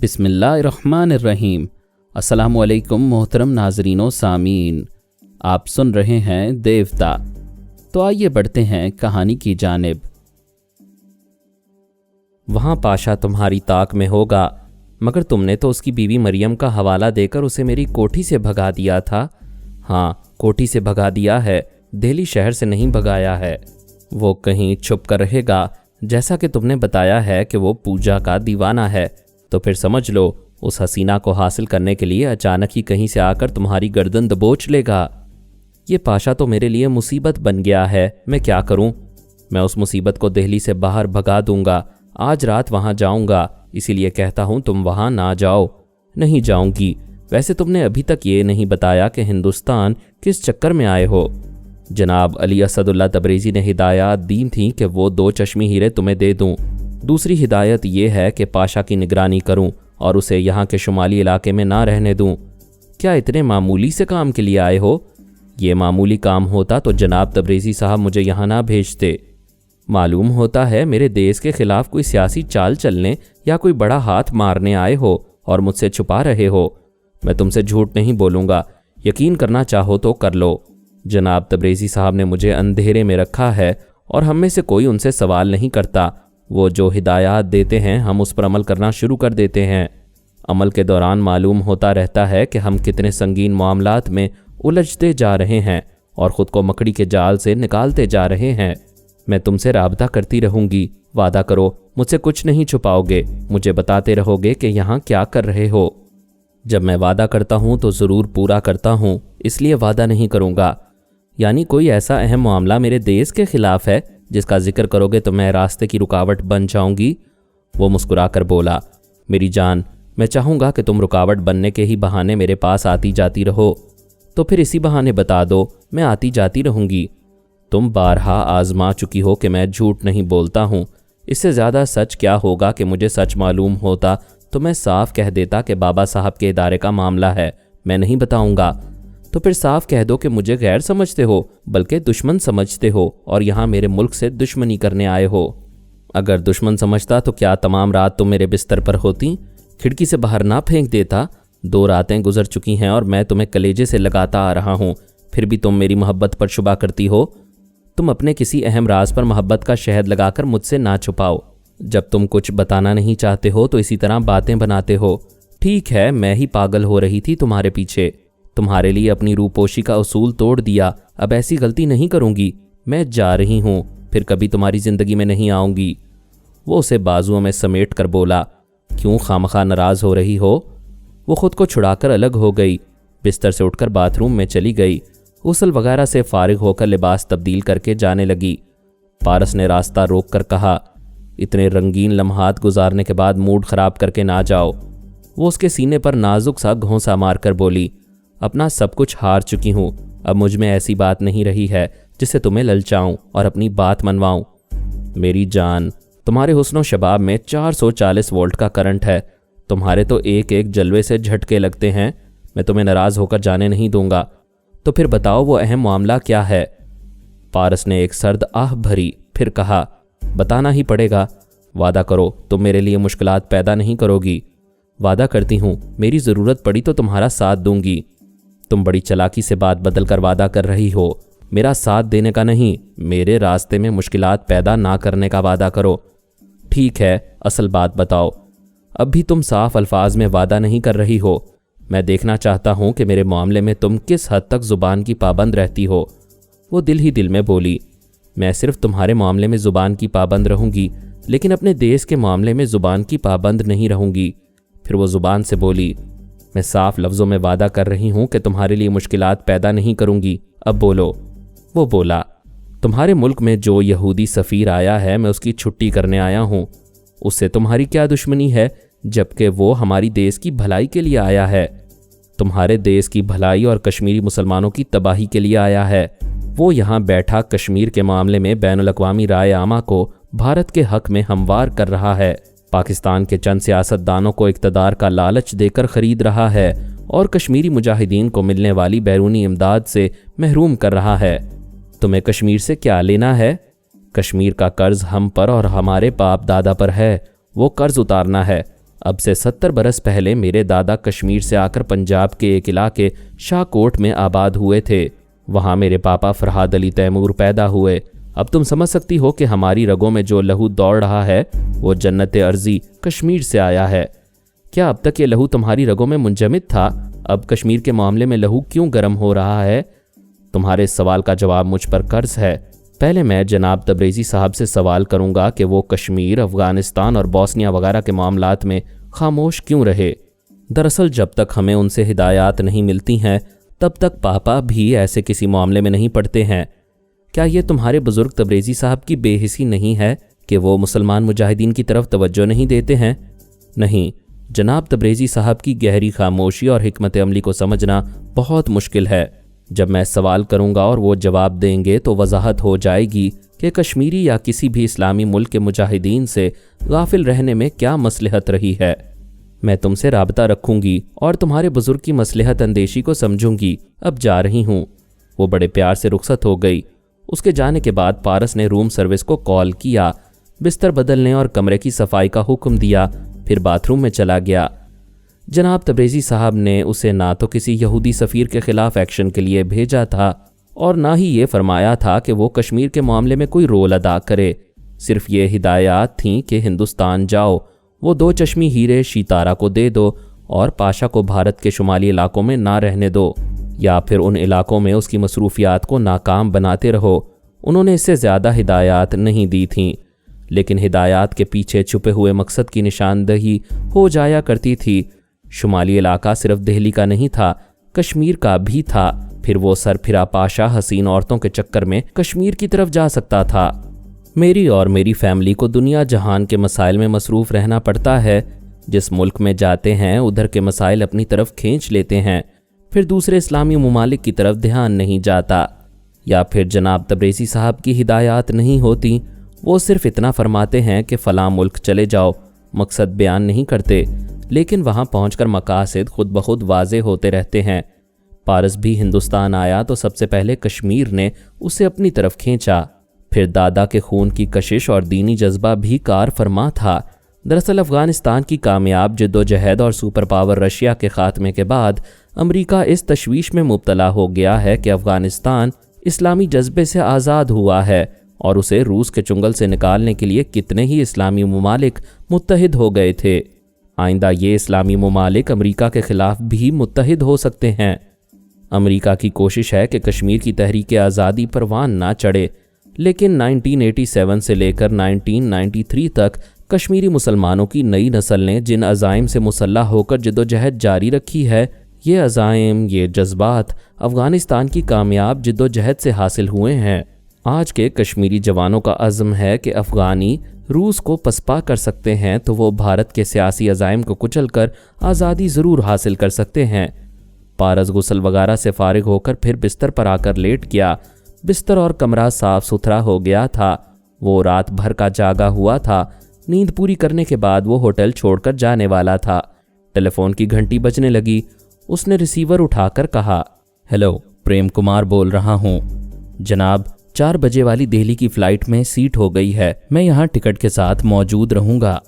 بسم اللہ الرحمن الرحیم۔ السلام علیکم محترم ناظرین و سامعین، آپ سن رہے ہیں دیوتا۔ تو آئیے بڑھتے ہیں کہانی کی جانب۔ وہاں پاشا تمہاری طاق میں ہوگا، مگر تم نے تو اس کی بیوی مریم کا حوالہ دے کر اسے میری کوٹھی سے بھگا دیا تھا۔ ہاں، کوٹھی سے بھگا دیا ہے، دہلی شہر سے نہیں بھگایا ہے۔ وہ کہیں چھپ کر رہے گا، جیسا کہ تم نے بتایا ہے کہ وہ پوجا کا دیوانہ ہے، تو پھر سمجھ لو اس حسینہ کو حاصل کرنے کے لیے اچانک ہی کہیں سے آ کر تمہاری گردن دبوچ لے گا۔ یہ پاشا تو میرے لیے مصیبت بن گیا ہے، میں کیا کروں؟ میں اس مصیبت کو دہلی سے باہر بھگا دوں گا، آج رات وہاں جاؤں گا، اسی لیے کہتا ہوں تم وہاں نہ جاؤ۔ نہیں جاؤں گی۔ ویسے تم نے ابھی تک یہ نہیں بتایا کہ ہندوستان کس چکر میں آئے ہو؟ جناب علی اسد اللہ تبریزی نے ہدایات دی تھیں کہ وہ 2 چشمی ہیرے تمہیں دے دوں۔ دوسری ہدایت یہ ہے کہ پاشا کی نگرانی کروں اور اسے یہاں کے شمالی علاقے میں نہ رہنے دوں۔ کیا اتنے معمولی سے کام کے لیے آئے ہو؟ یہ معمولی کام ہوتا تو جناب تبریزی صاحب مجھے یہاں نہ بھیجتے۔ معلوم ہوتا ہے میرے دیس کے خلاف کوئی سیاسی چال چلنے یا کوئی بڑا ہاتھ مارنے آئے ہو اور مجھ سے چھپا رہے ہو۔ میں تم سے جھوٹ نہیں بولوں گا، یقین کرنا چاہو تو کر لو۔ جناب تبریزی صاحب نے مجھے اندھیرے میں رکھا ہے اور ہم میں سے کوئی ان سے سوال نہیں کرتا۔ وہ جو ہدایات دیتے ہیں ہم اس پر عمل کرنا شروع کر دیتے ہیں۔ عمل کے دوران معلوم ہوتا رہتا ہے کہ ہم کتنے سنگین معاملات میں الجھتے جا رہے ہیں اور خود کو مکڑی کے جال سے نکالتے جا رہے ہیں۔ میں تم سے رابطہ کرتی رہوں گی، وعدہ کرو مجھ سے کچھ نہیں چھپاؤ گے، مجھے بتاتے رہو گے کہ یہاں کیا کر رہے ہو۔ جب میں وعدہ کرتا ہوں تو ضرور پورا کرتا ہوں، اس لیے وعدہ نہیں کروں گا۔ یعنی کوئی ایسا اہم معاملہ میرے دیس کے خلاف ہے جس کا ذکر کرو گے تو میں راستے کی رکاوٹ بن جاؤں گی؟ وہ مسکرا کر بولا، میری جان، میں چاہوں گا کہ تم رکاوٹ بننے کے ہی بہانے میرے پاس آتی جاتی رہو، تو پھر اسی بہانے بتا دو، میں آتی جاتی رہوں گی۔ تم بارہا آزما چکی ہو کہ میں جھوٹ نہیں بولتا ہوں، اس سے زیادہ سچ کیا ہوگا کہ مجھے سچ معلوم ہوتا تو میں صاف کہہ دیتا کہ بابا صاحب کے ادارے کا معاملہ ہے، میں نہیں بتاؤں گا۔ تو پھر صاف کہہ دو کہ مجھے غیر سمجھتے ہو بلکہ دشمن سمجھتے ہو اور یہاں میرے ملک سے دشمنی کرنے آئے ہو۔ اگر دشمن سمجھتا تو کیا تمام رات تم میرے بستر پر ہوتی؟ کھڑکی سے باہر نہ پھینک دیتا؟ 2 راتیں گزر چکی ہیں اور میں تمہیں کلیجے سے لگاتا آ رہا ہوں، پھر بھی تم میری محبت پر شبہ کرتی ہو۔ تم اپنے کسی اہم راز پر محبت کا شہد لگا کر مجھ سے نہ چھپاؤ۔ جب تم کچھ بتانا نہیں چاہتے ہو تو اسی طرح باتیں بناتے ہو۔ ٹھیک ہے، میں ہی پاگل ہو رہی تھی تمہارے پیچھے، تمہارے لیے اپنی روپوشی کا اصول توڑ دیا، اب ایسی غلطی نہیں کروں گی۔ میں جا رہی ہوں، پھر کبھی تمہاری زندگی میں نہیں آؤں گی۔ وہ اسے بازوؤں میں سمیٹ کر بولا، کیوں خامخواہ ناراض ہو رہی ہو؟ وہ خود کو چھڑا کر الگ ہو گئی، بستر سے اٹھ کر باتھ روم میں چلی گئی، غسل وغیرہ سے فارغ ہو کر لباس تبدیل کر کے جانے لگی۔ پارس نے راستہ روک کر کہا، اتنے رنگین لمحات گزارنے کے بعد موڈ خراب کر کے نہ جاؤ۔ وہ اس کے سینے پر نازک سا گھونسا مار کر بولی، اپنا سب کچھ ہار چکی ہوں، اب مجھ میں ایسی بات نہیں رہی ہے جسے تمہیں للچاؤں اور اپنی بات منواؤں۔ میری جان، تمہارے حسن و شباب میں 440 وولٹ کا کرنٹ ہے، تمہارے تو ایک ایک جلوے سے جھٹکے لگتے ہیں، میں تمہیں ناراض ہو کر جانے نہیں دوں گا۔ تو پھر بتاؤ وہ اہم معاملہ کیا ہے؟ پارس نے ایک سرد آہ بھری، پھر کہا، بتانا ہی پڑے گا۔ وعدہ کرو تم میرے لیے مشکلات پیدا نہیں کرو گی۔ وعدہ کرتی ہوں، میری ضرورت پڑی تو تمہارا ساتھ دوں گی۔ تم بڑی چلاکی سے بات بدل کر وعدہ کر رہی ہو، میرا ساتھ دینے کا نہیں، میرے راستے میں مشکلات پیدا نہ کرنے کا وعدہ کرو۔ ٹھیک ہے، اصل بات بتاؤ۔ اب بھی تم صاف الفاظ میں وعدہ نہیں کر رہی ہو، میں دیکھنا چاہتا ہوں کہ میرے معاملے میں تم کس حد تک زبان کی پابند رہتی ہو۔ وہ دل ہی دل میں بولی، میں صرف تمہارے معاملے میں زبان کی پابند رہوں گی، لیکن اپنے دیس کے معاملے میں زبان کی پابند نہیں رہوں گی۔ پھر وہ زبان سے بولی، میں صاف لفظوں میں وعدہ کر رہی ہوں کہ تمہارے لیے مشکلات پیدا نہیں کروں گی، اب بولو۔ وہ بولا، تمہارے ملک میں جو یہودی سفیر آیا ہے میں اس کی چھٹی کرنے آیا ہوں، اس سے تمہاری کیا دشمنی ہے جبکہ وہ ہماری دیس کی بھلائی کے لیے آیا ہے، تمہارے دیس کی بھلائی اور کشمیری مسلمانوں کی تباہی کے لیے آیا ہے۔ وہ یہاں بیٹھا کشمیر کے معاملے میں بین الاقوامی رائے عامہ کو بھارت کے حق میں ہموار کر رہا ہے، پاکستان کے چند سیاستدانوں کو اقتدار کا لالچ دے کر خرید رہا ہے اور کشمیری مجاہدین کو ملنے والی بیرونی امداد سے محروم کر رہا ہے۔ تمہیں کشمیر سے کیا لینا ہے؟ کشمیر کا قرض ہم پر اور ہمارے باپ دادا پر ہے، وہ قرض اتارنا ہے اب سے 70 برس پہلے میرے دادا کشمیر سے آ کر پنجاب کے ایک علاقے شاہکوٹ میں آباد ہوئے تھے۔ وہاں میرے پاپا فرہاد علی تیمور پیدا ہوئے۔ اب تم سمجھ سکتی ہو کہ ہماری رگوں میں جو لہو دوڑ رہا ہے وہ جنت ارضی کشمیر سے آیا ہے۔ کیا اب تک یہ لہو تمہاری رگوں میں منجمد تھا؟ اب کشمیر کے معاملے میں لہو کیوں گرم ہو رہا ہے؟ تمہارے سوال کا جواب مجھ پر قرض ہے۔ پہلے میں جناب تبریزی صاحب سے سوال کروں گا کہ وہ کشمیر، افغانستان اور بوسنیا وغیرہ کے معاملات میں خاموش کیوں رہے؟ دراصل جب تک ہمیں ان سے ہدایات نہیں ملتی ہیں تب تک پاپا بھی ایسے کسی معاملے میں نہیں پڑتے ہیں۔ کیا یہ تمہارے بزرگ تبریزی صاحب کی بے حسی نہیں ہے کہ وہ مسلمان مجاہدین کی طرف توجہ نہیں دیتے ہیں؟ نہیں، جناب تبریزی صاحب کی گہری خاموشی اور حکمت عملی کو سمجھنا بہت مشکل ہے۔ جب میں سوال کروں گا اور وہ جواب دیں گے تو وضاحت ہو جائے گی کہ کشمیری یا کسی بھی اسلامی ملک کے مجاہدین سے غافل رہنے میں کیا مصلحت رہی ہے۔ میں تم سے رابطہ رکھوں گی اور تمہارے بزرگ کی مصلحت اندیشی کو سمجھوں گی۔ اب جا رہی ہوں۔ وہ بڑے پیار سے رخصت ہو گئی۔ اس کے جانے کے بعد پارس نے روم سروس کو کال کیا، بستر بدلنے اور کمرے کی صفائی کا حکم دیا، پھر باتھ روم میں چلا گیا۔ جناب تبریزی صاحب نے اسے نہ تو کسی یہودی سفیر کے خلاف ایکشن کے لیے بھیجا تھا اور نہ ہی یہ فرمایا تھا کہ وہ کشمیر کے معاملے میں کوئی رول ادا کرے۔ صرف یہ ہدایات تھیں کہ ہندوستان جاؤ، وہ 2 چشمی ہیرے شیتارا کو دے دو اور پاشا کو بھارت کے شمالی علاقوں میں نہ رہنے دو، یا پھر ان علاقوں میں اس کی مصروفیات کو ناکام بناتے رہو۔ انہوں نے اس سے زیادہ ہدایات نہیں دی تھیں، لیکن ہدایات کے پیچھے چھپے ہوئے مقصد کی نشاندہی ہو جایا کرتی تھی۔ شمالی علاقہ صرف دہلی کا نہیں تھا، کشمیر کا بھی تھا۔ پھر وہ سر پھرا پاشا حسین عورتوں کے چکر میں کشمیر کی طرف جا سکتا تھا۔ میری اور میری فیملی کو دنیا جہان کے مسائل میں مصروف رہنا پڑتا ہے۔ جس ملک میں جاتے ہیں ادھر کے مسائل اپنی طرف کھینچ لیتے ہیں، پھر دوسرے اسلامی ممالک کی طرف دھیان نہیں جاتا۔ یا پھر جناب تبریزی صاحب کی ہدایات نہیں ہوتی، وہ صرف اتنا فرماتے ہیں کہ فلاں ملک چلے جاؤ، مقصد بیان نہیں کرتے، لیکن وہاں پہنچ کر مقاصد خود بخود واضح ہوتے رہتے ہیں۔ پارس بھی ہندوستان آیا تو سب سے پہلے کشمیر نے اسے اپنی طرف کھینچا، پھر دادا کے خون کی کشش اور دینی جذبہ بھی کار فرما تھا۔ دراصل افغانستان کی کامیاب جد و جہد اور سپر پاور رشیا کے خاتمے کے بعد امریکہ اس تشویش میں مبتلا ہو گیا ہے کہ افغانستان اسلامی جذبے سے آزاد ہوا ہے اور اسے روس کے چنگل سے نکالنے کے لیے کتنے ہی اسلامی ممالک متحد ہو گئے تھے۔ آئندہ یہ اسلامی ممالک امریکہ کے خلاف بھی متحد ہو سکتے ہیں۔ امریکہ کی کوشش ہے کہ کشمیر کی تحریک آزادی پروان نہ چڑھے، لیکن 1987 سے لے کر 1993 تک کشمیری مسلمانوں کی نئی نسل نے جن عزائم سے مسلح ہو کر جدوجہد جاری رکھی ہے، یہ عزائم، یہ جذبات افغانستان کی کامیاب جدوجہد سے حاصل ہوئے ہیں۔ آج کے کشمیری جوانوں کا عزم ہے کہ افغانی روس کو پسپا کر سکتے ہیں تو وہ بھارت کے سیاسی عزائم کو کچل کر آزادی ضرور حاصل کر سکتے ہیں۔ پارس غسل وغیرہ سے فارغ ہو کر پھر بستر پر آ کر لیٹ گیا۔ بستر اور کمرہ صاف ستھرا ہو گیا تھا۔ وہ رات بھر کا جاگا ہوا تھا۔ نیند پوری کرنے کے بعد وہ ہوٹل چھوڑ کر جانے والا تھا۔ ٹیلی فون کی گھنٹی بجنے لگی۔ اس نے ریسیور اٹھا کر کہا، ہیلو، پریم کمار بول رہا ہوں۔ جناب، 4 بجے والی دہلی کی فلائٹ میں سیٹ ہو گئی ہے، میں یہاں ٹکٹ کے ساتھ موجود رہوں گا۔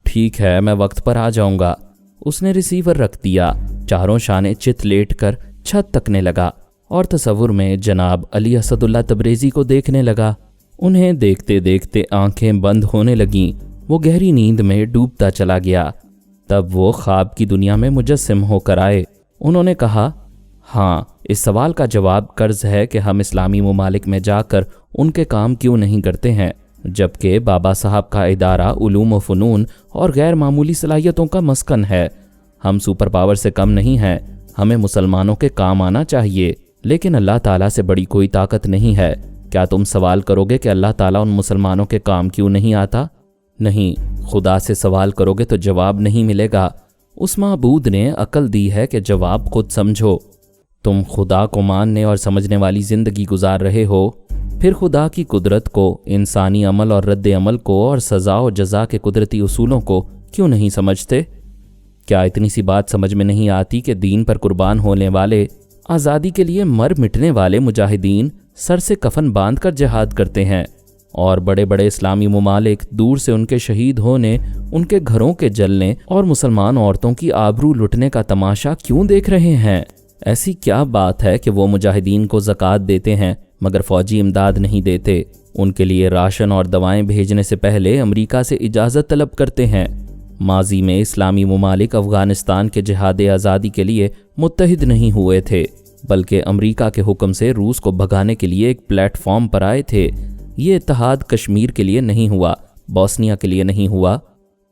ٹھیک ہے، میں وقت پر آ جاؤں گا۔ اس نے ریسیور رکھ دیا۔ چاروں شانے چت لیٹ کر چھت تکنے لگا اور تصور میں جناب علی اسد اللہ تبریزی کو دیکھنے لگا۔ انہیں دیکھتے دیکھتے آنکھیں بند ہونے لگیں۔ وہ گہری نیند میں ڈوبتا چلا گیا۔ تب وہ خواب کی دنیا میں مجسم ہو کر آئے۔ انہوں نے کہا، ہاں، اس سوال کا جواب قرض ہے کہ ہم اسلامی ممالک میں جا کر ان کے کام کیوں نہیں کرتے ہیں، جبکہ بابا صاحب کا ادارہ علوم و فنون اور غیر معمولی صلاحیتوں کا مسکن ہے۔ ہم سپر پاور سے کم نہیں ہیں، ہمیں مسلمانوں کے کام آنا چاہیے، لیکن اللہ تعالیٰ سے بڑی کوئی طاقت نہیں ہے۔ کیا تم سوال کرو گے کہ اللہ تعالیٰ ان مسلمانوں کے کام کیوں نہیں آتا؟ نہیں، خدا سے سوال کرو گے تو جواب نہیں ملے گا۔ اس معبود نے عقل دی ہے کہ جواب خود سمجھو۔ تم خدا کو ماننے اور سمجھنے والی زندگی گزار رہے ہو، پھر خدا کی قدرت کو، انسانی عمل اور رد عمل کو اور سزا و جزا کے قدرتی اصولوں کو کیوں نہیں سمجھتے؟ کیا اتنی سی بات سمجھ میں نہیں آتی کہ دین پر قربان ہونے والے، آزادی کے لیے مر مٹنے والے مجاہدین سر سے کفن باندھ کر جہاد کرتے ہیں؟ اور بڑے بڑے اسلامی ممالک دور سے ان کے شہید ہونے، ان کے گھروں کے جلنے اور مسلمان عورتوں کی آبرو لٹنے کا تماشا کیوں دیکھ رہے ہیں؟ ایسی کیا بات ہے کہ وہ مجاہدین کو زکوٰۃ دیتے ہیں مگر فوجی امداد نہیں دیتے؟ ان کے لیے راشن اور دوائیں بھیجنے سے پہلے امریکہ سے اجازت طلب کرتے ہیں۔ ماضی میں اسلامی ممالک افغانستان کے جہاد آزادی کے لیے متحد نہیں ہوئے تھے، بلکہ امریکہ کے حکم سے روس کو بھگانے کے لیے ایک پلیٹ فارم پر آئے تھے۔ یہ اتحاد کشمیر کے لیے نہیں ہوا، بوسنیا کے لیے نہیں ہوا،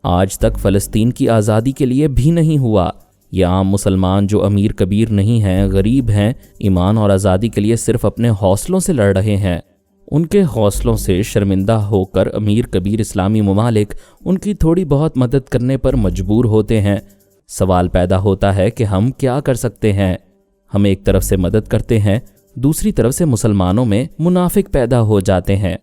آج تک فلسطین کی آزادی کے لیے بھی نہیں ہوا۔ یہ عام مسلمان جو امیر کبیر نہیں ہیں، غریب ہیں، ایمان اور آزادی کے لیے صرف اپنے حوصلوں سے لڑ رہے ہیں۔ ان کے حوصلوں سے شرمندہ ہو کر امیر کبیر اسلامی ممالک ان کی تھوڑی بہت مدد کرنے پر مجبور ہوتے ہیں۔ سوال پیدا ہوتا ہے کہ ہم کیا کر سکتے ہیں؟ ہم ایک طرف سے مدد کرتے ہیں، دوسری طرف سے مسلمانوں میں منافق پیدا ہو جاتے ہیں۔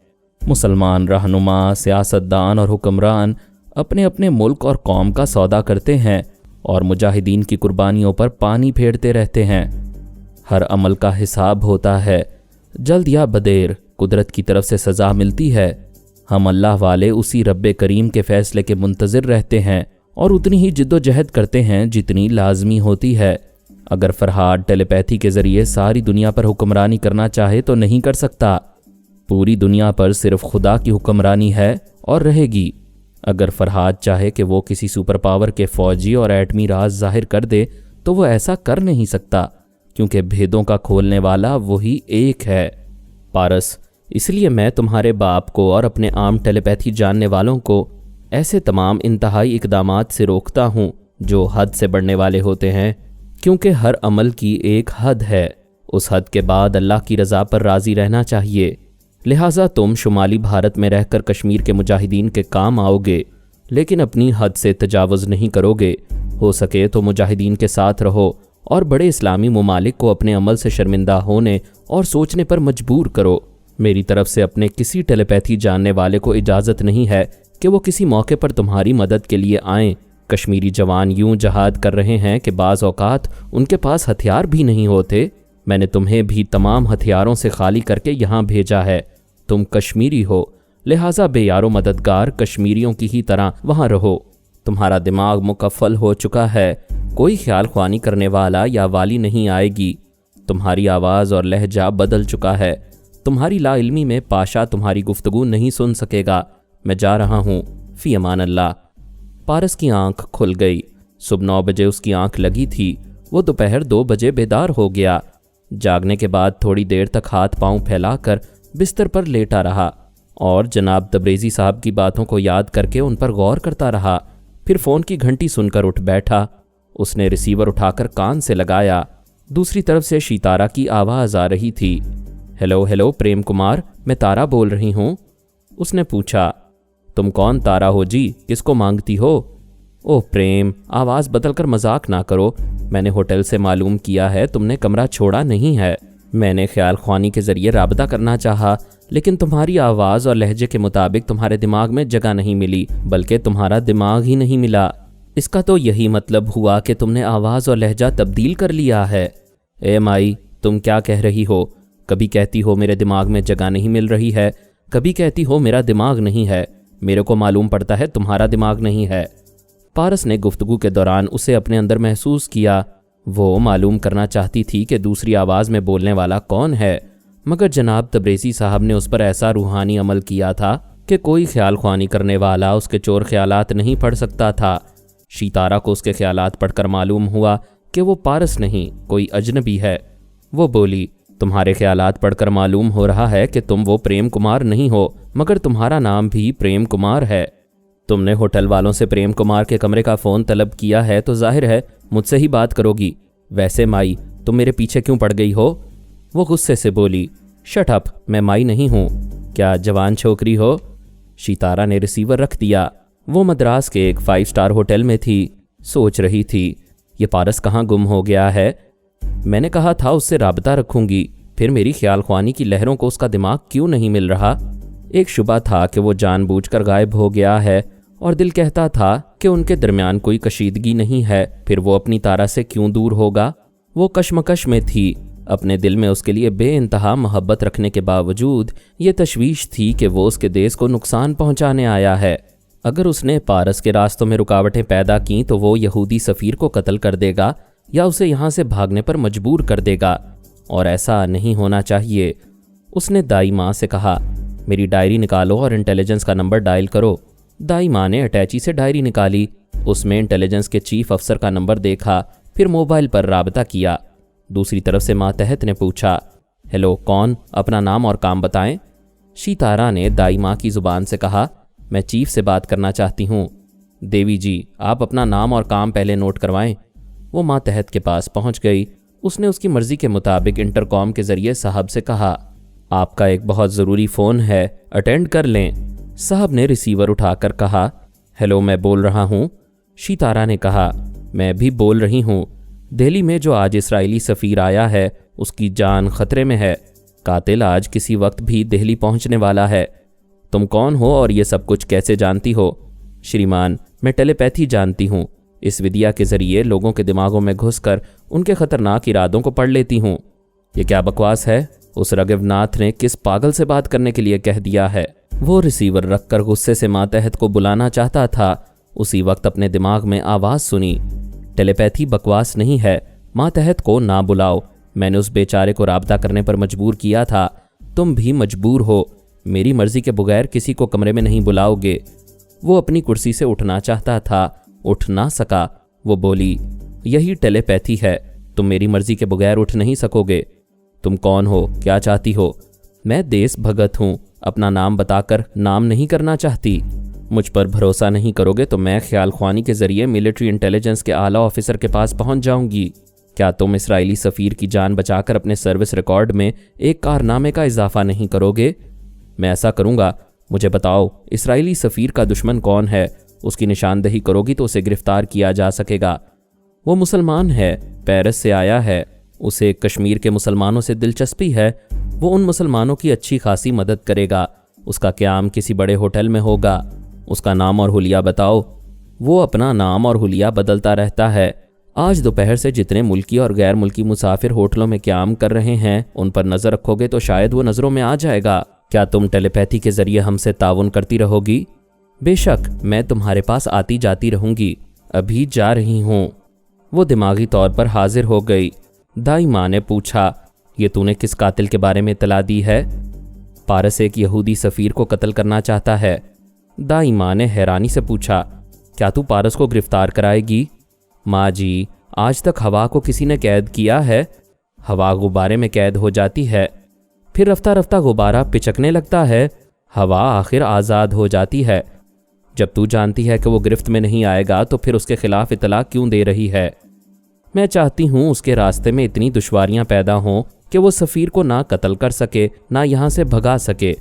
مسلمان رہنما، سیاستدان اور حکمران اپنے اپنے ملک اور قوم کا سودا کرتے ہیں اور مجاہدین کی قربانیوں پر پانی پھیرتے رہتے ہیں۔ ہر عمل کا حساب ہوتا ہے، جلد یا بدیر قدرت کی طرف سے سزا ملتی ہے۔ ہم اللہ والے اسی رب کریم کے فیصلے کے منتظر رہتے ہیں اور اتنی ہی جد و جہد کرتے ہیں جتنی لازمی ہوتی ہے۔ اگر فرہاد ٹیلی پیتھی کے ذریعے ساری دنیا پر حکمرانی کرنا چاہے تو نہیں کر سکتا۔ پوری دنیا پر صرف خدا کی حکمرانی ہے اور رہے گی۔ اگر فرہاد چاہے کہ وہ کسی سپر پاور کے فوجی اور ایٹمی راز ظاہر کر دے تو وہ ایسا کر نہیں سکتا، کیونکہ بھیدوں کا کھولنے والا وہی ایک ہے۔ پارس، اس لیے میں تمہارے باپ کو اور اپنے عام ٹیلی پیتھی جاننے والوں کو ایسے تمام انتہائی اقدامات سے روکتا ہوں جو حد سے بڑھنے والے ہوتے ہیں، کیونکہ ہر عمل کی ایک حد ہے، اس حد کے بعد اللہ کی رضا پر راضی رہنا چاہیے۔ لہٰذا تم شمالی بھارت میں رہ کر کشمیر کے مجاہدین کے کام آؤ گے، لیکن اپنی حد سے تجاوز نہیں کرو گے۔ ہو سکے تو مجاہدین کے ساتھ رہو اور بڑے اسلامی ممالک کو اپنے عمل سے شرمندہ ہونے اور سوچنے پر مجبور کرو۔ میری طرف سے اپنے کسی ٹیلی پیتھی جاننے والے کو اجازت نہیں ہے کہ وہ کسی موقع پر تمہاری مدد کے لیے آئیں۔ کشمیری جوان یوں جہاد کر رہے ہیں کہ بعض اوقات ان کے پاس ہتھیار بھی نہیں ہوتے۔ میں نے تمہیں بھی تمام ہتھیاروں سے خالی کر کے یہاں بھیجا ہے۔ تم کشمیری ہو، لہٰذا بے یار و مددگار کشمیریوں کی ہی طرح وہاں رہو۔ تمہارا دماغ مکفل ہو چکا ہے، کوئی خیال خوانی کرنے والا یا والی نہیں آئے گی۔ تمہاری آواز اور لہجہ بدل چکا ہے، تمہاری لا علمی میں پاشا تمہاری گفتگو نہیں سن سکے گا۔ میں جا رہا ہوں، فی امان اللہ۔ پارس کی آنکھ کھل گئی۔ صبح 9 بجے اس کی آنکھ لگی تھی، وہ دوپہر 2 بجے بیدار ہو گیا۔ جاگنے کے بعد تھوڑی دیر تک ہاتھ پاؤں پھیلا کر بستر پر لیٹا رہا اور جناب تبریزی صاحب کی باتوں کو یاد کر کے ان پر غور کرتا رہا۔ پھر فون کی گھنٹی سن کر اٹھ بیٹھا۔ اس نے ریسیور اٹھا کر کان سے لگایا۔ دوسری طرف سے شیتارا کی آواز آ رہی تھی۔ ہیلو پریم کمار، میں تارا بول رہی ہوں۔ اس نے پوچھا، تم کون تارا ہو جی؟ کس کو مانگتی ہو؟ اوہ پریم، آواز بدل کر مذاق نہ کرو۔ میں نے ہوٹل سے معلوم کیا ہے تم نے کمرہ چھوڑا نہیں ہے۔ میں نے خیال خوانی کے ذریعے رابطہ کرنا چاہا، لیکن تمہاری آواز اور لہجے کے مطابق تمہارے دماغ میں جگہ نہیں ملی، بلکہ تمہارا دماغ ہی نہیں ملا۔ اس کا تو یہی مطلب ہوا کہ تم نے آواز اور لہجہ تبدیل کر لیا ہے۔ اے مائی، تم کیا کہہ رہی ہو؟ کبھی کہتی ہو میرے دماغ میں جگہ نہیں مل رہی ہے، کبھی کہتی ہو میرا دماغ نہیں ہے۔ میرے کو معلوم پڑتا ہے تمہارا دماغ نہیں ہے۔ پارس نے گفتگو کے دوران اسے اپنے اندر محسوس کیا۔ وہ معلوم کرنا چاہتی تھی کہ دوسری آواز میں بولنے والا کون ہے، مگر جناب تبریزی صاحب نے اس پر ایسا روحانی عمل کیا تھا کہ کوئی خیال خوانی کرنے والا اس کے چور خیالات نہیں پڑھ سکتا تھا۔ شیتارا کو اس کے خیالات پڑھ کر معلوم ہوا کہ وہ پارس نہیں، کوئی اجنبی ہے۔ وہ بولی، تمہارے خیالات پڑھ کر معلوم ہو رہا ہے کہ تم وہ پریم کمار نہیں ہو، مگر تمہارا نام بھی پریم کمار ہے۔ تم نے ہوٹل والوں سے پریم کمار کے کمرے کا فون طلب کیا ہے تو ظاہر ہے مجھ سے ہی بات کرو گی۔ ویسے مائی، تم میرے پیچھے کیوں پڑ گئی ہو؟ وہ غصے سے بولی، شٹ اپ، میں مائی نہیں ہوں۔ کیا جوان چھوکری ہو؟ شیتارا نے ریسیور رکھ دیا۔ وہ مدراس کے ایک 5 اسٹار ہوٹل میں تھی، سوچ رہی تھی یہ پارس کہاں گم ہو گیا ہے۔ میں نے کہا تھا اس سے رابطہ رکھوں گی، پھر میری خیال خوانی کی لہروں کو اس کا دماغ کیوں نہیں مل رہا؟ ایک شبہ تھا کہ وہ جان بوجھ کر غائب ہو گیا ہے، اور دل کہتا تھا کہ ان کے درمیان کوئی کشیدگی نہیں ہے، پھر وہ اپنی تارا سے کیوں دور ہوگا؟ وہ کشمکش میں تھی، اپنے دل میں اس کے لیے بے انتہا محبت رکھنے کے باوجود یہ تشویش تھی کہ وہ اس کے دیس کو نقصان پہنچانے آیا ہے۔ اگر اس نے پارس کے راستوں میں رکاوٹیں پیدا کیں تو وہ یہودی سفیر کو قتل کر دے گا یا اسے یہاں سے بھاگنے پر مجبور کر دے گا، اور ایسا نہیں ہونا چاہیے۔ اس نے دائی ماں سے کہا، میری ڈائری نکالو اور انٹیلیجنس کا نمبر ڈائل کرو۔ دائی ماں نے اٹیچی سے ڈائری نکالی، اس میں انٹیلیجنس کے چیف افسر کا نمبر دیکھا، پھر موبائل پر رابطہ کیا۔ دوسری طرف سے ماتحت نے پوچھا، ہیلو، کون؟ اپنا نام اور کام بتائیں۔ شیتارا نے دائی ماں کی زبان سے کہا، میں چیف سے بات کرنا چاہتی ہوں۔ دیوی جی، آپ اپنا نام اور کام پہلے نوٹ کروائیں۔ وہ ماتحت کے پاس پہنچ گئی۔ اس نے اس کی مرضی کے مطابق انٹرکام کے ذریعے صاحب سے کہا، آپ کا ایک بہت ضروری فون ہے، اٹینڈ کر لیں۔ صاحب نے ریسیور اٹھا کر کہا، ہیلو، میں بول رہا ہوں۔ شیتارا نے کہا، میں بھی بول رہی ہوں۔ دہلی میں جو آج اسرائیلی سفیر آیا ہے اس کی جان خطرے میں ہے۔ قاتل آج کسی وقت بھی دہلی پہنچنے والا ہے۔ تم کون ہو اور یہ سب کچھ کیسے جانتی ہو؟ شریمان، میں ٹیلیپیتھی جانتی ہوں۔ اس ودیا کے ذریعے لوگوں کے دماغوں میں گھس کر ان کے خطرناک ارادوں کو پڑھ لیتی ہوں۔ یہ کیا بکواس ہے؟ اس رگو ناتھ نے کس پاگل سے بات کرنے کے لیے کہہ دیا ہے؟ وہ ریسیور رکھ کر غصے سے ماتحت کو بلانا چاہتا تھا، اسی وقت اپنے دماغ میں آواز سنی، ٹیلیپیتھی بکواس نہیں ہے، ماتحت کو نہ بلاؤ، میں نے اس بیچارے کو رابطہ کرنے پر مجبور کیا تھا، تم بھی مجبور ہو، میری مرضی کے بغیر کسی کو کمرے میں نہیں بلاؤ گے۔ وہ اپنی کرسی سے اٹھنا چاہتا تھا، اٹھ نہ سکا۔ وہ بولی، یہی ٹیلیپیتھی ہے، تم میری مرضی کے بغیر اٹھ نہیں سکو گے۔ تم کون ہو؟ کیا چاہتی ہو؟ میں دیس بھگت ہوں، اپنا نام بتا کر نام نہیں کرنا چاہتی۔ مجھ پر بھروسہ نہیں کرو گے تو میں خیال خوانی کے ذریعے ملٹری انٹیلیجنس کے اعلیٰ آفیسر کے پاس پہنچ جاؤں گی۔ کیا تم اسرائیلی سفیر کی جان بچا کر اپنے سروس ریکارڈ میں ایک کارنامے کا اضافہ نہیں کرو گے؟ میں ایسا کروں گا۔ مجھے بتاؤ، اسرائیلی سفیر کا دشمن کون ہے؟ اس کی نشاندہی کرو گی تو اسے گرفتار کیا جا سکے گا۔ وہ مسلمان ہے، پیرس سے آیا ہے، اسے کشمیر کے مسلمانوں سے دلچسپی ہے، وہ ان مسلمانوں کی اچھی خاصی مدد کرے گا۔ اس کا قیام کسی بڑے ہوٹل میں ہوگا۔ اس کا نام اور حلیہ بتاؤ۔ وہ اپنا نام اور حلیہ بدلتا رہتا ہے۔ آج دوپہر سے جتنے ملکی اور غیر ملکی مسافر ہوٹلوں میں قیام کر رہے ہیں ان پر نظر رکھو گے تو شاید وہ نظروں میں آ جائے گا۔ کیا تم ٹیلیپیتھی کے ذریعے ہم سے تعاون کرتی رہو گی؟ بے شک، میں تمہارے پاس آتی جاتی رہوں گی، ابھی جا رہی ہوں۔ وہ دماغی طور پر حاضر ہو گئی۔ دائی ماں نے پوچھا، یہ تو نے کس قاتل کے بارے میں اطلاع دی ہے؟ پارس ایک یہودی سفیر کو قتل کرنا چاہتا ہے۔ دائی ماں نے حیرانی سے پوچھا، کیا تو پارس کو گرفتار کرائے گی؟ ماں جی، آج تک ہوا کو کسی نے قید کیا ہے؟ ہوا غبارے میں قید ہو جاتی ہے، پھر رفتہ رفتہ غبارہ پچکنے لگتا ہے، ہوا آخر آزاد ہو جاتی ہے۔ جب تو جانتی ہے کہ وہ گرفت میں نہیں آئے گا تو پھر اس کے خلاف اطلاع کیوں دے رہی ہے؟ میں چاہتی ہوں اس کے راستے میں اتنی دشواریاں پیدا ہوں کہ وہ سفیر کو نہ قتل کر سکے نہ یہاں سے بھگا سکے۔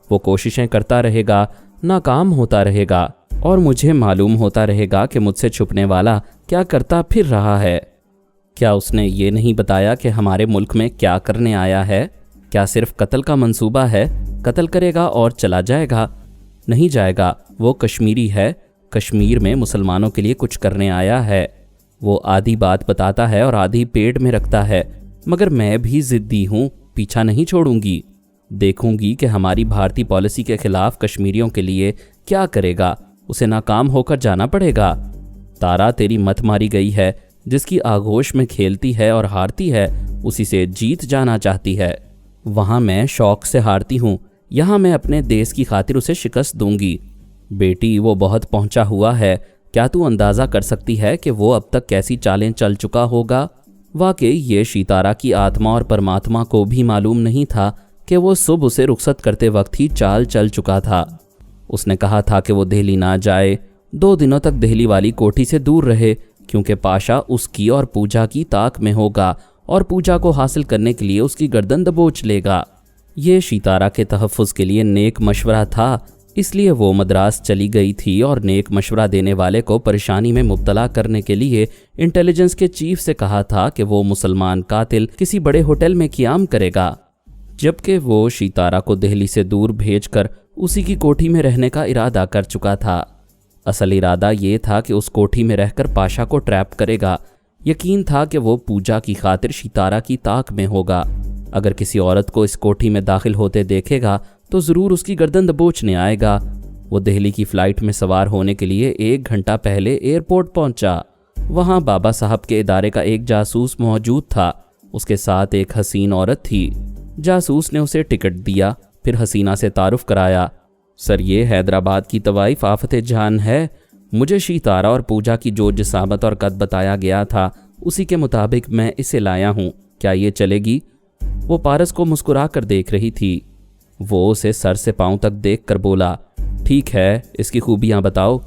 وہ کوششیں کرتا رہے گا، ناکام ہوتا رہے گا، اور مجھے معلوم ہوتا رہے گا کہ مجھ سے چھپنے والا کیا کرتا پھر رہا ہے۔ کیا اس نے یہ نہیں بتایا کہ ہمارے ملک میں کیا کرنے آیا ہے؟ کیا صرف قتل کا منصوبہ ہے؟ قتل کرے گا اور چلا جائے گا؟ نہیں جائے گا، وہ کشمیری ہے، کشمیر میں مسلمانوں کے لیے کچھ کرنے آیا ہے۔ وہ آدھی بات بتاتا ہے اور آدھی پیٹ میں رکھتا ہے، مگر میں بھی ضدی ہوں، پیچھا نہیں چھوڑوں گی۔ دیکھوں گی کہ ہماری بھارتی پالیسی کے خلاف کشمیریوں کے لیے کیا کرے گا، اسے ناکام ہو کر جانا پڑے گا۔ تارا تیری مت ماری گئی ہے، جس کی آغوش میں کھیلتی ہے اور ہارتی ہے اسی سے جیت جانا چاہتی ہے۔ وہاں میں شوق سے ہارتی ہوں، یہاں میں اپنے دیس کی خاطر اسے شکست دوں گی۔ بیٹی، وہ بہت پہنچا ہوا ہے، کیا تو اندازہ کر سکتی ہے کہ وہ اب تک کیسی چالیں چل چکا ہوگا؟ واقعی یہ شیتارا کی آتما اور پرماتما کو بھی معلوم نہیں تھا کہ وہ صبح اسے رخصت کرتے وقت ہی چال چل چکا تھا۔ اس نے کہا تھا کہ وہ دہلی نہ جائے، 2 دنوں تک دہلی والی کوٹھی سے دور رہے، کیونکہ پاشا اس کی اور پوجا کی طاق میں ہوگا اور پوجا کو حاصل کرنے کے لیے اس کی گردن دبوچ لے گا۔ یہ شیتارا کے تحفظ کے لیے نیک مشورہ تھا، اس لیے وہ مدراس چلی گئی تھی اور نیک مشورہ دینے والے کو پریشانی میں مبتلا کرنے کے لیے انٹیلیجنس کے چیف سے کہا تھا کہ وہ مسلمان قاتل کسی بڑے ہوٹل میں قیام کرے گا، جبکہ وہ شیتارا کو دہلی سے دور بھیج کر اسی کی کوٹھی میں رہنے کا ارادہ کر چکا تھا۔ اصل ارادہ یہ تھا کہ اس کوٹھی میں رہ کر پاشا کو ٹریپ کرے گا، یقین تھا کہ وہ پوجا کی خاطر شیتارا کی طاق میں ہوگا۔ اگر کسی عورت کو اس کوٹھی میں داخل ہوتے دیکھے گا تو ضرور اس کی گردن دبوچنے آئے گا۔ وہ دہلی کی فلائٹ میں سوار ہونے کے لیے 1 گھنٹہ پہلے ایئرپورٹ پہنچا۔ وہاں بابا صاحب کے ادارے کا ایک جاسوس موجود تھا، اس کے ساتھ ایک حسین عورت تھی۔ جاسوس نے اسے ٹکٹ دیا، پھر حسینہ سے تعارف کرایا۔ سر، یہ حیدرآباد کی طوائف آفت جان ہے۔ مجھے شیتارا اور پوجا کی جو جسامت اور قد بتایا گیا تھا اسی کے مطابق میں اسے لایا ہوں، کیا یہ چلے گی؟ وہ پارس کو مسکرا کر دیکھ رہی تھی۔ وہ اسے سر سے پاؤں تک دیکھ کر بولا، ٹھیک ہے، اس کی خوبیاں بتاؤ۔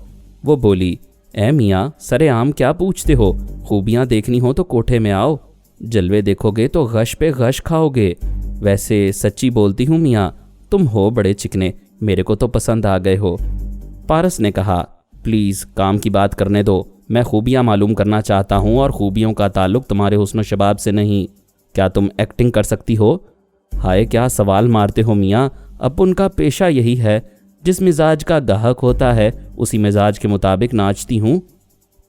وہ بولی، اے میاں، سرے عام کیا پوچھتے ہو؟ خوبیاں دیکھنی ہو تو کوٹھے میں آؤ، جلوے دیکھو گے تو غش پہ غش کھاؤ گے۔ ویسے سچی بولتی ہوں میاں، تم ہو بڑے چکنے، میرے کو تو پسند آ گئے ہو۔ پارس نے کہا، پلیز کام کی بات کرنے دو، میں خوبیاں معلوم کرنا چاہتا ہوں اور خوبیوں کا تعلق تمہارے حسن و شباب سے نہیں۔ کیا تم ایکٹنگ کر سکتی ہو؟ ہائے کیا سوال مارتے ہو میاں، اب ان کا پیشہ یہی ہے، جس مزاج کا گاہک ہوتا ہے اسی مزاج کے مطابق ناچتی ہوں۔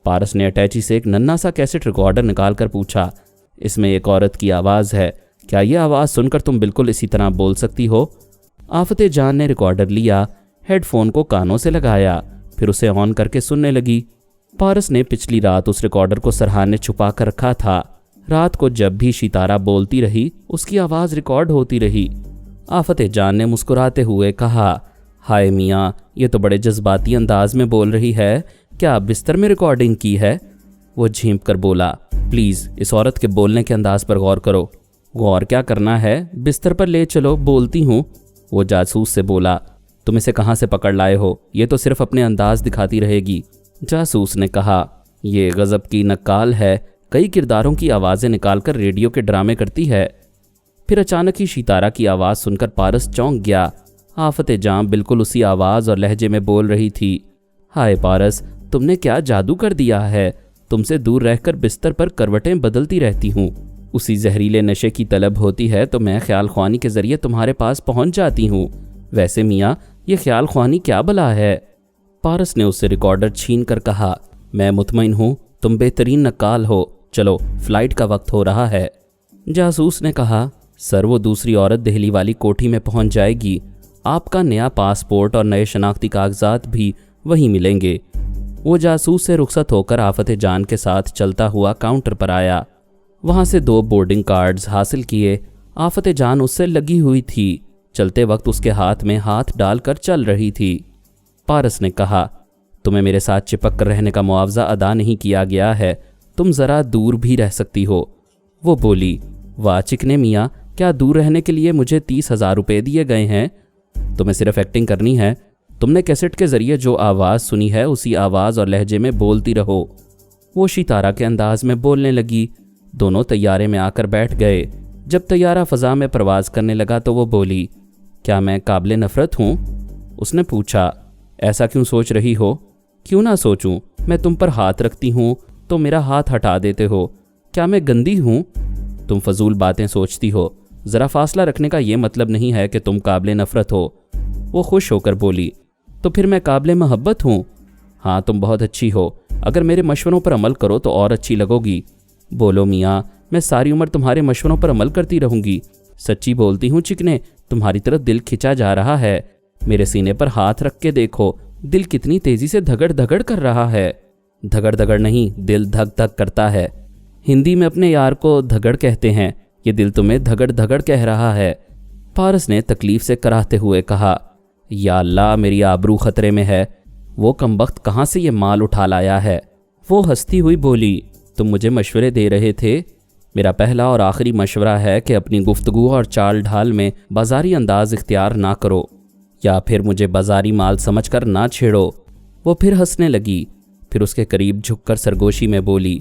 پارس نے اٹیچی سے ایک ننھا سا کیسٹ ریکارڈر نکال کر پوچھا، اس میں ایک عورت کی آواز ہے، کیا یہ آواز سن کر تم بالکل اسی طرح بول سکتی ہو؟ آفت جان نے ریکارڈر لیا، ہیڈ فون کو کانوں سے لگایا، پھر اسے آن کر کے سننے لگی۔ پارس نے پچھلی رات اس ریکارڈر کو سرحانے چھپا کر رکھا تھا۔ رات کو جب بھی شیتارا بولتی رہی اس کی آواز ریکارڈ ہوتی رہی۔ آفت جان نے مسکراتے ہوئے کہا، ہائے میاں، یہ تو بڑے جذباتی انداز میں بول رہی ہے، کیا بستر میں ریکارڈنگ کی ہے؟ وہ جھینپ کر بولا، پلیز اس عورت کے بولنے کے انداز پر غور کرو۔ غور کیا کرنا ہے، بستر پر لے چلو، بولتی ہوں۔ وہ جاسوس سے بولا، تم اسے کہاں سے پکڑ لائے ہو؟ یہ تو صرف اپنے انداز دکھاتی رہے گی۔ جاسوس نے کہا، یہ غضب کی نقال ہے، کئی کرداروں کی آوازیں نکال کر ریڈیو کے ڈرامے کرتی ہے۔ پھر اچانک ہی شیتارا کی آواز سن کر پارس چونک گیا۔ آفت جاں بالکل اسی آواز اور لہجے میں بول رہی تھی، ہائے پارس، تم نے کیا جادو کر دیا ہے، تم سے دور رہ کر بستر پر کروٹیں بدلتی رہتی ہوں، اسی زہریلے نشے کی طلب ہوتی ہے تو میں خیال خوانی کے ذریعے تمہارے پاس پہنچ جاتی ہوں۔ ویسے میاں، یہ خیال خوانی کیا بلا ہے؟ پارس نے اس سے ریکارڈر چھین کر کہا، میں مطمئن ہوں تم بہترین نقال ہو، چلو فلائٹ کا وقت ہو رہا ہے۔ جاسوس نے کہا، سر وہ دوسری عورت دہلی والی کوٹھی میں پہنچ جائے گی، آپ کا نیا پاسپورٹ اور نئے شناختی کاغذات بھی وہیں ملیں گے۔ وہ جاسوس سے رخصت ہو کر آفت جان کے ساتھ چلتا ہوا کاؤنٹر پر آیا، وہاں سے 2 بورڈنگ کارڈز حاصل کیے۔ آفت جان اس سے لگی ہوئی تھی، چلتے وقت اس کے ہاتھ میں ہاتھ ڈال کر چل رہی تھی۔ پارس نے کہا، تمہیں میرے ساتھ چپک کر رہنے کا معاوضہ ادا نہیں کیا گیا ہے، تم ذرا دور بھی رہ سکتی ہو۔ وہ بولی، واہ چکنے میاں، کیا دور رہنے کے لیے مجھے 30,000 روپے دیے گئے ہیں؟ تمہیں صرف ایکٹنگ کرنی ہے، تم نے کیسٹ کے ذریعے جو آواز سنی ہے اسی آواز اور لہجے میں بولتی رہو۔ وہ شیتارا کے انداز میں بولنے لگی۔ دونوں طیارے میں آ کر بیٹھ گئے۔ جب طیارہ فضا میں پرواز کرنے لگا تو وہ بولی، کیا میں قابل نفرت ہوں؟ اس نے پوچھا، ایسا کیوں سوچ رہی ہو؟ کیوں نہ سوچوں، میں تم پر ہاتھ رکھتی ہوں تو میرا ہاتھ ہٹا دیتے ہو، کیا میں گندی ہوں؟ تم فضول باتیں سوچتی ہو، ذرا فاصلہ رکھنے کا یہ مطلب نہیں ہے کہ تم قابل نفرت ہو۔ وہ خوش ہو کر بولی، تو پھر میں قابل محبت ہوں؟ ہاں تم بہت اچھی ہو، اگر میرے مشوروں پر عمل کرو تو اور اچھی لگو گی۔ بولو میاں، میں ساری عمر تمہارے مشوروں پر عمل کرتی رہوں گی۔ سچی بولتی ہوں چکنے، تمہاری طرف دل کھچا جا رہا ہے، میرے سینے پر ہاتھ رکھ کے دیکھو، دل کتنی تیزی سے دھگڑ دھگڑ کر رہا ہے۔ دھگڑ دھگڑ نہیں، دل دھک دھک کرتا ہے۔ ہندی میں اپنے یار کو دھگڑ کہتے ہیں، یہ دل تمہیں دھگڑ دھگڑ کہہ رہا ہے۔ پارس نے تکلیف سے کراہتے ہوئے کہا، یا اللہ میری آبرو خطرے میں ہے، وہ کمبخت کہاں سے یہ مال اٹھا لایا ہے؟ وہ ہنستی ہوئی بولی، تم مجھے مشورے دے رہے تھے؟ میرا پہلا اور آخری مشورہ ہے کہ اپنی گفتگو اور چال ڈھال میں بازاری انداز اختیار نہ کرو، یا پھر مجھے بازاری مال سمجھ کر نہ چھیڑو۔ وہ پھر ہنسنے لگی، پھر اس کے قریب جھک کر سرگوشی میں بولی،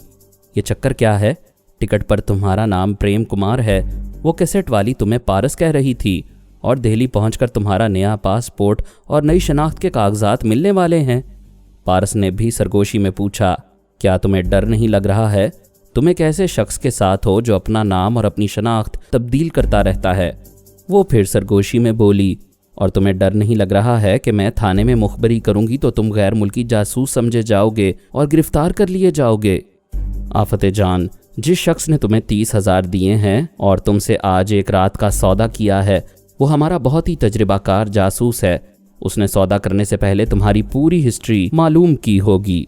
یہ چکر کیا ہے؟ ٹکٹ پر تمہارا نام پریم کمار ہے، وہ کیسٹ والی تمہیں پارس کہہ رہی تھی، اور دہلی پہنچ کر تمہارا نیا پاسپورٹ اور نئی شناخت کے کاغذات ملنے والے ہیں۔ پارس نے بھی سرگوشی میں پوچھا، کیا تمہیں ڈر نہیں لگ رہا ہے؟ تم ایک ایسے شخص کے ساتھ ہو جو اپنا نام اور اپنی شناخت تبدیل کرتا رہتا ہے۔ وہ پھر سرگوشی میں بولی، اور تمہیں ڈر نہیں لگ رہا ہے کہ میں تھانے میں مخبری کروں گی تو تم غیر ملکی جاسوس سمجھے جاؤ گے اور گرفتار کر لیے جاؤ گے؟ آفت جان، جس شخص نے تمہیں 30,000 دیے ہیں اور تم سے آج ایک رات کا سودا کیا ہے، وہ ہمارا بہت ہی تجربہ کار جاسوس ہے۔ اس نے سودا کرنے سے پہلے تمہاری پوری ہسٹری معلوم کی ہوگی۔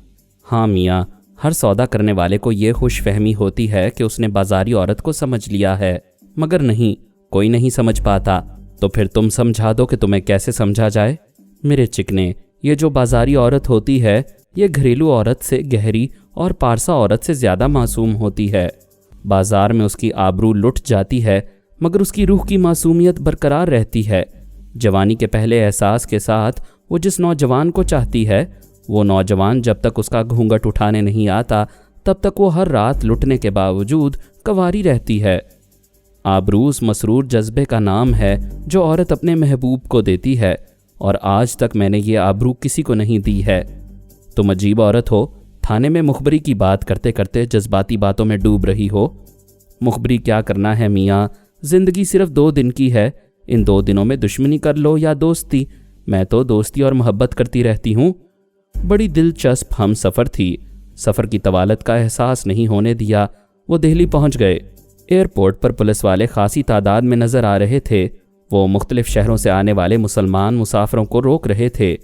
ہاں میاں، ہر سودا کرنے والے کو یہ خوش فہمی ہوتی ہے کہ اس نے بازاری عورت کو سمجھ لیا ہے، مگر نہیں، کوئی نہیں سمجھ پاتا۔ تو پھر تم سمجھا دو کہ تمہیں کیسے سمجھا جائے۔ میرے چکنے، یہ جو بازاری عورت ہوتی ہے، یہ گھریلو عورت سے گہری اور پارسا عورت سے زیادہ معصوم ہوتی ہے۔ بازار میں اس کی آبرو لٹ جاتی ہے، مگر اس کی روح کی معصومیت برقرار رہتی ہے۔ جوانی کے پہلے احساس کے ساتھ وہ جس نوجوان کو چاہتی ہے، وہ نوجوان جب تک اس کا گھونگھٹ اٹھانے نہیں آتا تب تک وہ ہر رات لٹنے کے باوجود کنواری رہتی ہے۔ آبرو اس مسرور جذبے کا نام ہے جو عورت اپنے محبوب کو دیتی ہے، اور آج تک میں نے یہ آبرو کسی کو نہیں دی ہے۔ تم عجیب عورت ہو، تھانے میں مخبری کی بات کرتے کرتے جذباتی باتوں میں ڈوب رہی ہو۔ مخبری کیا کرنا ہے میاں، زندگی صرف 2 دن کی ہے، ان 2 دنوں میں دشمنی کر لو یا دوستی۔ میں تو دوستی اور محبت کرتی رہتی ہوں۔ بڑی دلچسپ ہم سفر تھی۔ سفر کی طوالت کا احساس نہیں ہونے دیا۔ وہ دہلی پہنچ گئے۔ ایئرپورٹ پر پولیس والے خاصی تعداد میں نظر آ رہے تھے۔ وہ مختلف شہروں سے آنے والے مسلمان مسافروں کو روک رہے تھے۔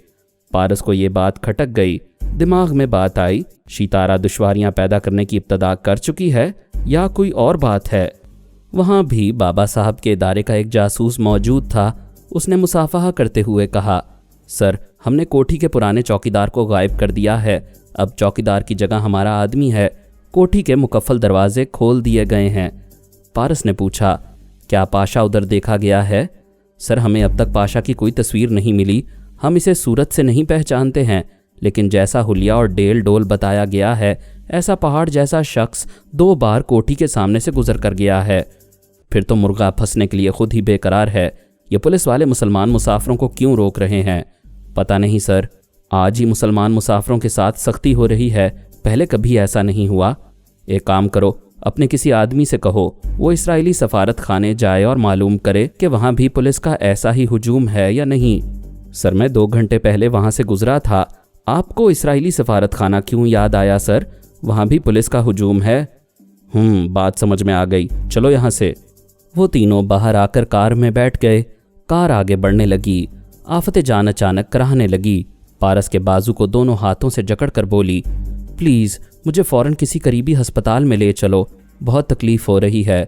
پارس کو یہ بات کھٹک گئی۔ دماغ میں بات آئی، شیتارہ دشواریاں پیدا کرنے کی ابتدا کر چکی ہے یا کوئی اور بات ہے؟ وہاں بھی بابا صاحب کے ادارے کا ایک جاسوس موجود تھا۔ اس نے مصافحہ کرتے ہوئے کہا، سر، ہم نے کوٹھی کے پرانے چوکیدار کو غائب کر دیا ہے۔ اب چوکیدار کی جگہ ہمارا آدمی ہے۔ کوٹھی کے مقفل دروازے کھول دیے گئے ہیں۔ پارس نے پوچھا، کیا پاشا ادھر دیکھا گیا ہے؟ سر، ہمیں اب تک پاشا کی کوئی تصویر نہیں ملی۔ ہم اسے صورت سے نہیں پہچانتے ہیں، لیکن جیسا حلیہ اور ڈیل ڈول بتایا گیا ہے، ایسا پہاڑ جیسا شخص 2 بار کوٹھی کے سامنے سے گزر کر گیا ہے۔ پھر تو مرغا پھنسنے کے لیے خود ہی بے قرار ہے۔ یہ پولیس والے مسلمان مسافروں کو کیوں روک رہے ہیں؟ پتہ نہیں سر، آج ہی مسلمان مسافروں کے ساتھ سختی ہو رہی ہے، پہلے کبھی ایسا نہیں ہوا۔ ایک کام کرو، اپنے کسی آدمی سے کہو وہ اسرائیلی سفارت خانے جائے اور معلوم کرے کہ وہاں بھی پولیس کا ایسا ہی ہجوم ہے یا نہیں۔ سر، میں 2 گھنٹے پہلے وہاں سے گزرا تھا۔ آپ کو اسرائیلی سفارت خانہ کیوں یاد آیا سر؟ وہاں بھی پولیس کا ہجوم ہے؟ بات سمجھ میں آ گئی، چلو یہاں سے۔ وہ تینوں باہر آ کر کار میں بیٹھ گئے۔ کار آگے بڑھنے لگی۔ آفت جان اچانک کراہنے لگی۔ پارس کے بازو کو دونوں ہاتھوں سے جکڑ کر بولی، پلیز مجھے فوراً کسی قریبی ہسپتال میں لے چلو، بہت تکلیف ہو رہی ہے۔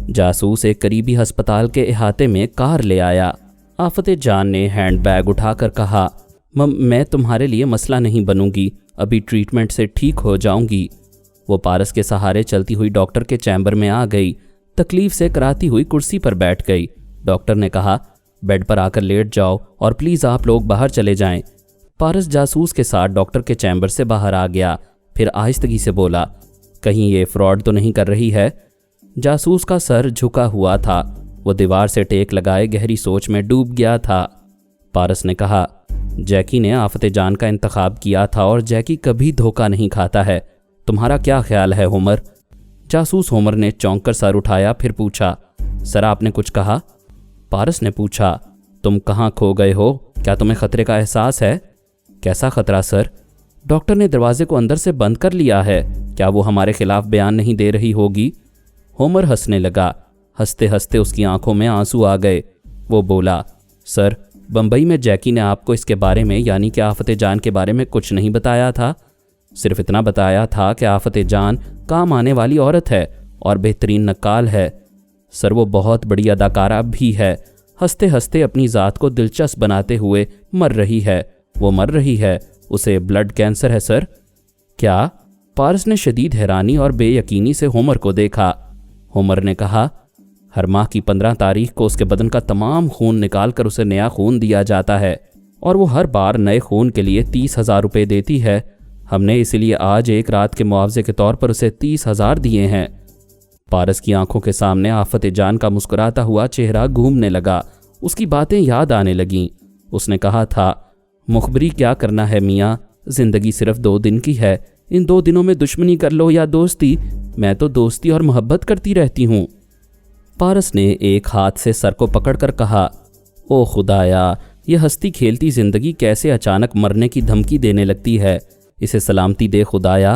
جاسوس ایک قریبی ہسپتال کے احاطے میں کار لے آیا۔ آفت جان نے ہینڈ بیگ اٹھا کر کہا، میں تمہارے لیے مسئلہ نہیں بنوں گی، ابھی ٹریٹمنٹ سے ٹھیک ہو جاؤں گی۔ وہ پارس کے سہارے چلتی ہوئی ڈاکٹر کے چیمبر میں آ گئی۔ تکلیف سے کراتی ہوئی کرسی پر بیٹھ گئی۔ ڈاکٹر نے کہا، بیڈ پر آ کر لیٹ جاؤ اور پلیز آپ لوگ باہر چلے جائیں۔ پارس جاسوس کے ساتھ ڈاکٹر کے چیمبر سے باہر آ گیا، پھر آہستگی سے بولا، کہیں یہ فراڈ تو نہیں کر رہی ہے؟ جاسوس کا سر جھکا ہوا تھا۔ وہ دیوار سے ٹیک لگائے گہری سوچ میں ڈوب گیا تھا۔ پارس نے کہا، جیکی نے آفت جان کا انتخاب کیا تھا اور جیکی کبھی دھوکہ نہیں کھاتا ہے۔ تمہارا کیا خیال ہے ہومر؟ جاسوس ہومر نے چونک کر سر اٹھایا، پھر پوچھا، سر آپ نے کچھ کہا؟ پارس نے پوچھا، تم کہاں کھو گئے ہو؟ کیا تمہیں خطرے کا احساس ہے؟ کیسا خطرہ سر؟ ڈاکٹر نے دروازے کو اندر سے بند کر لیا ہے، کیا وہ ہمارے خلاف بیان نہیں دے رہی ہوگی؟ ہومر ہنسنے لگا۔ ہنستے ہنستے اس کی آنکھوں میں آنسو آ گئے۔ وہ بولا، سر، بمبئی میں جیکی نے آپ کو اس کے بارے میں، یعنی کہ آفت جان کے بارے میں کچھ نہیں بتایا تھا؟ صرف اتنا بتایا تھا کہ آفت جان کام آنے والی عورت ہے اور بہترین نقال ہے۔ سر، وہ بہت بڑی اداکارہ بھی ہے۔ ہنستے ہنستے اپنی ذات کو دلچسپ بناتے ہوئے مر رہی ہے۔ وہ مر رہی ہے، اسے بلڈ کینسر ہے سر۔ کیا؟ پارس نے شدید حیرانی اور بے یقینی سے ہومر کو دیکھا۔ ہومر نے کہا، ہر ماہ کی 15 تاریخ کو اس کے بدن کا تمام خون نکال کر اسے نیا خون دیا جاتا ہے، اور وہ ہر بار نئے خون کے لیے 30,000 روپے دیتی ہے۔ ہم نے اسی لیے آج ایک رات کے معاوضے کے طور پر اسے 30,000 دیے ہیں۔ پارس کی آنکھوں کے سامنے آفت جان کا مسکراتا ہوا چہرہ گھومنے لگا۔ اس کی باتیں یاد آنے لگیں۔ اس نے کہا تھا، مخبری کیا کرنا ہے میاں، زندگی صرف 2 دن کی ہے، ان 2 دنوں میں دشمنی کر لو یا دوستی، میں تو دوستی اور محبت کرتی رہتی ہوں۔ پارس نے ایک ہاتھ سے سر کو پکڑ کر کہا، او خدایا، یہ ہستی کھیلتی زندگی کیسے اچانک مرنے کی دھمکی دینے لگتی ہے۔ اسے سلامتی دے خدایا،